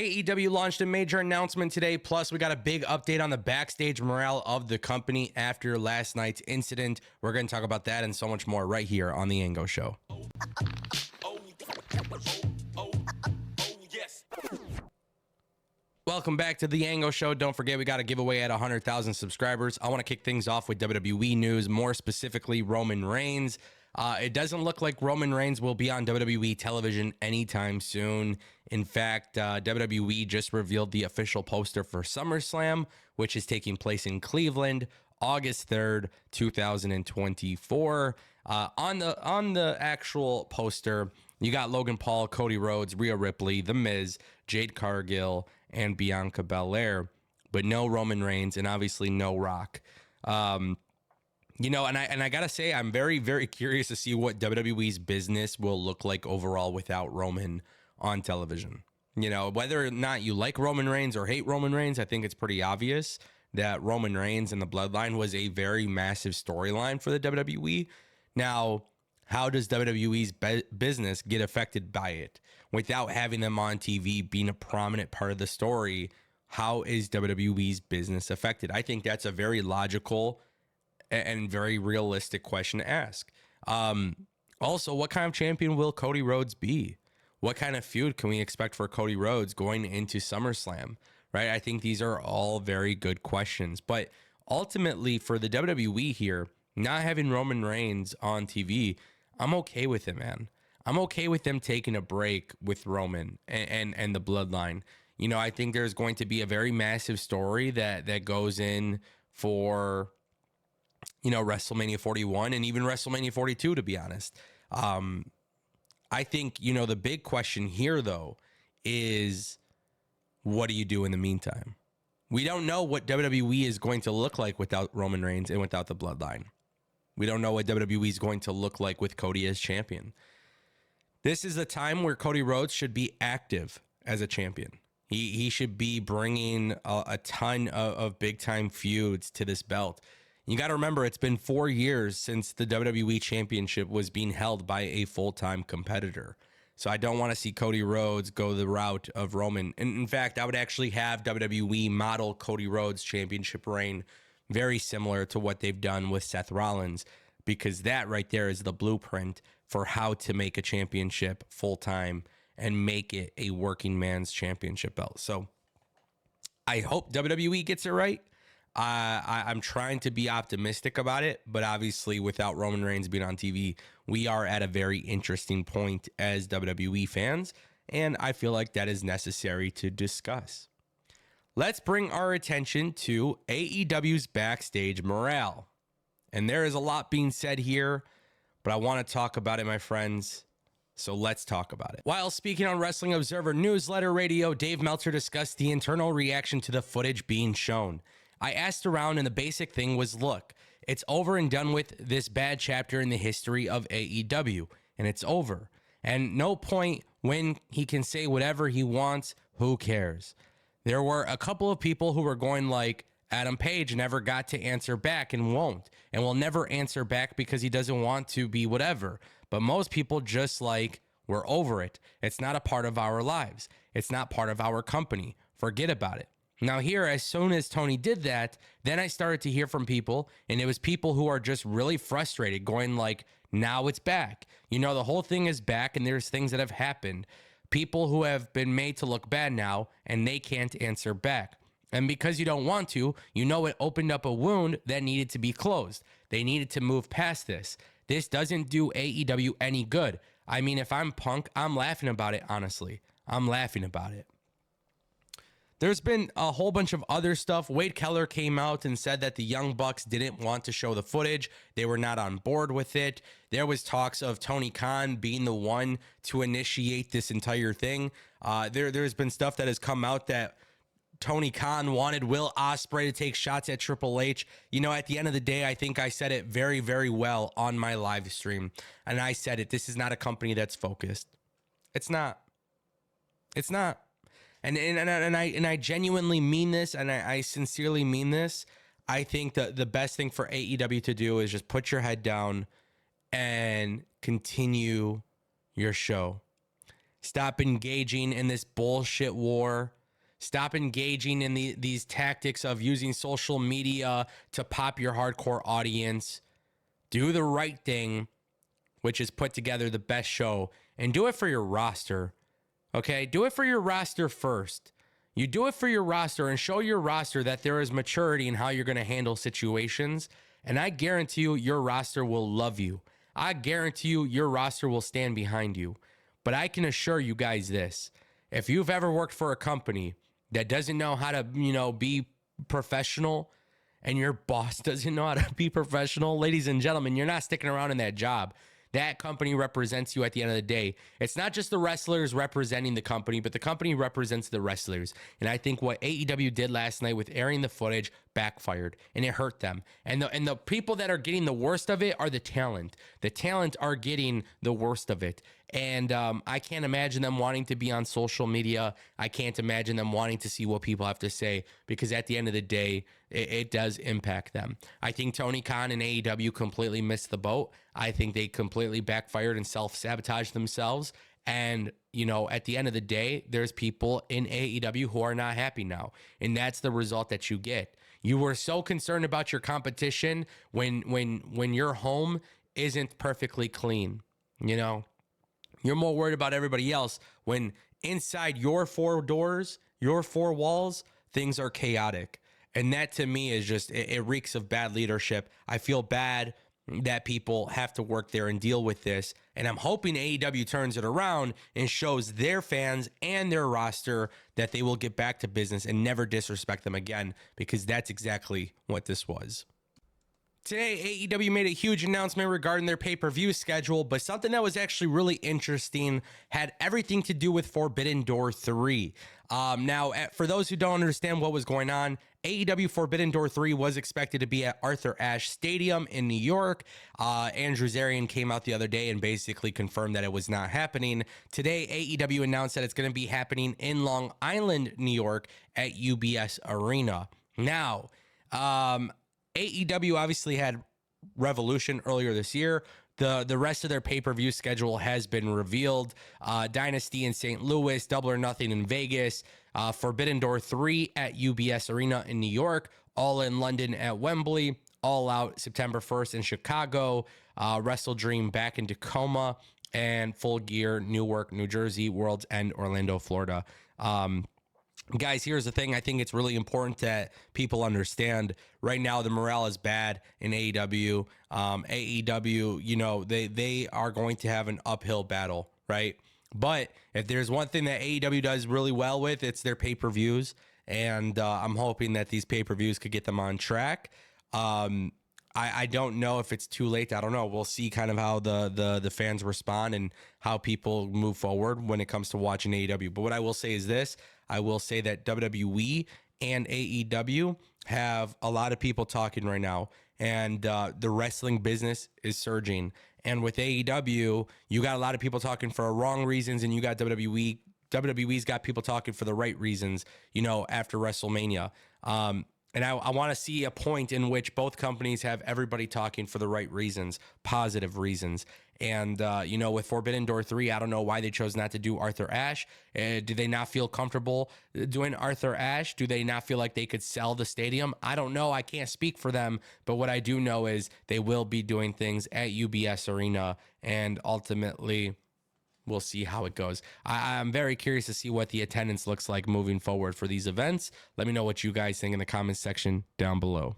AEW launched a major announcement today. Plus, we got a big update on the backstage morale of the company after last night's incident. We're going to talk about that and so much more right here on the Ango Show. Welcome back to the Ango Show. Don't forget, we got a giveaway at 100,000 subscribers. I want to kick things off with WWE news, more specifically Roman Reigns. It doesn't look like Roman Reigns will be on WWE television anytime soon. In fact, WWE just revealed the official poster for SummerSlam, which is taking place in Cleveland, August 3rd, 2024. On the actual poster, you got Logan Paul, Cody Rhodes, Rhea Ripley, The Miz, Jade Cargill, and Bianca Belair, but no Roman Reigns and obviously no Rock. You know, and I gotta say, I'm very, very curious to see what WWE's business will look like overall without Roman on television. You know, whether or not you like Roman Reigns or hate Roman Reigns, I think it's pretty obvious that Roman Reigns and the Bloodline was a very massive storyline for the WWE. Now, how does WWE's business get affected by it? Without having them on TV being a prominent part of the story, how is WWE's business affected? I think that's a very logical and very realistic question to ask. Also, what kind of champion will Cody Rhodes be? What kind of feud can we expect for Cody Rhodes going into SummerSlam? Right? I think these are all very good questions. But ultimately, for the WWE here, not having Roman Reigns on TV, I'm okay with it, man. I'm okay with them taking a break with Roman and the Bloodline. You know, I think there's going to be a very massive story that goes in for, you know, WrestleMania 41 and even WrestleMania 42, to be honest. I think, you know, the big question here, though, is what do you do in the meantime? We don't know what WWE is going to look like without Roman Reigns and without the Bloodline. We don't know what WWE is going to look like with Cody as champion. This is a time where Cody Rhodes should be active as a champion. He should be bringing a ton of big-time feuds to this belt. You got to remember, it's been 4 years since the WWE Championship was being held by a full-time competitor. So I don't want to see Cody Rhodes go the route of Roman. And in fact, I would actually have WWE model Cody Rhodes' championship reign very similar to what they've done with Seth Rollins, because that right there is the blueprint for how to make a championship full-time and make it a working man's championship belt. So I hope WWE gets it right. I'm trying to be optimistic about it, but obviously without Roman Reigns being on TV, we are at a very interesting point as WWE fans, and I feel like that is necessary to discuss. Let's bring our attention to AEW's backstage morale. And there is a lot being said here, but I want to talk about it, my friends. So let's talk about it. While speaking on Wrestling Observer Newsletter Radio, Dave Meltzer discussed the internal reaction to the footage being shown. I asked around, and the basic thing was, look, it's over and done with, this bad chapter in the history of AEW, and it's over. And no point when he can say whatever he wants, who cares? There were a couple of people who were going like, Adam Page never got to answer back and won't, and will never answer back because he doesn't want to be whatever. But most people just like, we're over it. It's not a part of our lives. It's not part of our company. Forget about it. Now here, as soon as Tony did that, then I started to hear from people, and it was people who are just really frustrated, going like, now it's back. You know, the whole thing is back, and there's things that have happened. People who have been made to look bad now, and they can't answer back. And because you don't want to, you know it opened up a wound that needed to be closed. They needed to move past this. This doesn't do AEW any good. I mean, if I'm Punk, I'm laughing about it, honestly. I'm laughing about it. There's been a whole bunch of other stuff. Wade Keller came out and said that the Young Bucks didn't want to show the footage. They were not on board with it. There was talks of Tony Khan being the one to initiate this entire thing. There's been stuff that has come out that Tony Khan wanted Will Ospreay to take shots at Triple H. You know, at the end of the day, I think I said it very, very well on my live stream. And I said it, this is not a company that's focused. It's not. It's not. And I genuinely mean this, and I sincerely mean this. I think that the best thing for AEW to do is just put your head down and continue your show. Stop engaging in this bullshit war. Stop engaging in these tactics of using social media to pop your hardcore audience. Do the right thing, which is put together the best show, and do it for your roster. Okay? Do it for your roster first. You do it for your roster and show your roster that there is maturity in how you're going to handle situations. And I guarantee you, your roster will love you. I guarantee you, your roster will stand behind you. But I can assure you guys this. If you've ever worked for a company that doesn't know how to, be professional, and your boss doesn't know how to be professional, ladies and gentlemen, you're not sticking around in that job. That company represents you at the end of the day. It's not just the wrestlers representing the company, but the company represents the wrestlers. And I think what AEW did last night with airing the footage backfired, and it hurt them. And the people that are getting the worst of it are the talent. The talent are getting the worst of it. And I can't imagine them wanting to be on social media. I can't imagine them wanting to see what people have to say, because at the end of the day, it does impact them. I think Tony Khan and AEW completely missed the boat. I think they completely backfired and self-sabotaged themselves. And, at the end of the day, there's people in AEW who are not happy now. And that's the result that you get. You were so concerned about your competition when your home isn't perfectly clean, You're more worried about everybody else when inside your four doors, your four walls, things are chaotic. And that to me is just, it reeks of bad leadership. I feel bad that people have to work there and deal with this. And I'm hoping AEW turns it around and shows their fans and their roster that they will get back to business and never disrespect them again, because that's exactly what this was. Today, AEW made a huge announcement regarding their pay-per-view schedule, but something that was actually really interesting had everything to do with Forbidden Door 3. Now, for those who don't understand what was going on, AEW Forbidden Door 3 was expected to be at Arthur Ashe Stadium in New York. Andrew Zarian came out the other day and basically confirmed that it was not happening. Today, AEW announced that it's going to be happening in Long Island, New York at UBS Arena. Now, AEW obviously had Revolution earlier this year. The rest of their pay-per-view schedule has been revealed. Dynasty in St. Louis, Double or Nothing in Vegas, Forbidden Door 3 at UBS Arena in New York, All in London at Wembley, All Out September 1st in Chicago, Wrestle Dream back in Tacoma, and Full Gear Newark, New Jersey, World's End, Orlando, Florida. Guys, here's the thing. I think it's really important that people understand right now the morale is bad in AEW. AEW, they are going to have an uphill battle, right? But if there's one thing that AEW does really well with, it's their pay-per-views. And I'm hoping that these pay-per-views could get them on track. I don't know if it's too late. I don't know. We'll see kind of how the fans respond and how people move forward when it comes to watching AEW. But what I will say is this. I will say that WWE and AEW have a lot of people talking right now, and the wrestling business is surging. And with AEW, you got a lot of people talking for wrong reasons, and you got WWE. WWE's got people talking for the right reasons, after WrestleMania. And I want to see a point in which both companies have everybody talking for the right reasons, positive reasons. And, with Forbidden Door 3, I don't know why they chose not to do Arthur Ashe. Do they not feel comfortable doing Arthur Ashe? Do they not feel like they could sell the stadium? I don't know. I can't speak for them. But what I do know is they will be doing things at UBS Arena. And ultimately, we'll see how it goes. I'm very curious to see what the attendance looks like moving forward for these events. Let me know what you guys think in the comments section down below.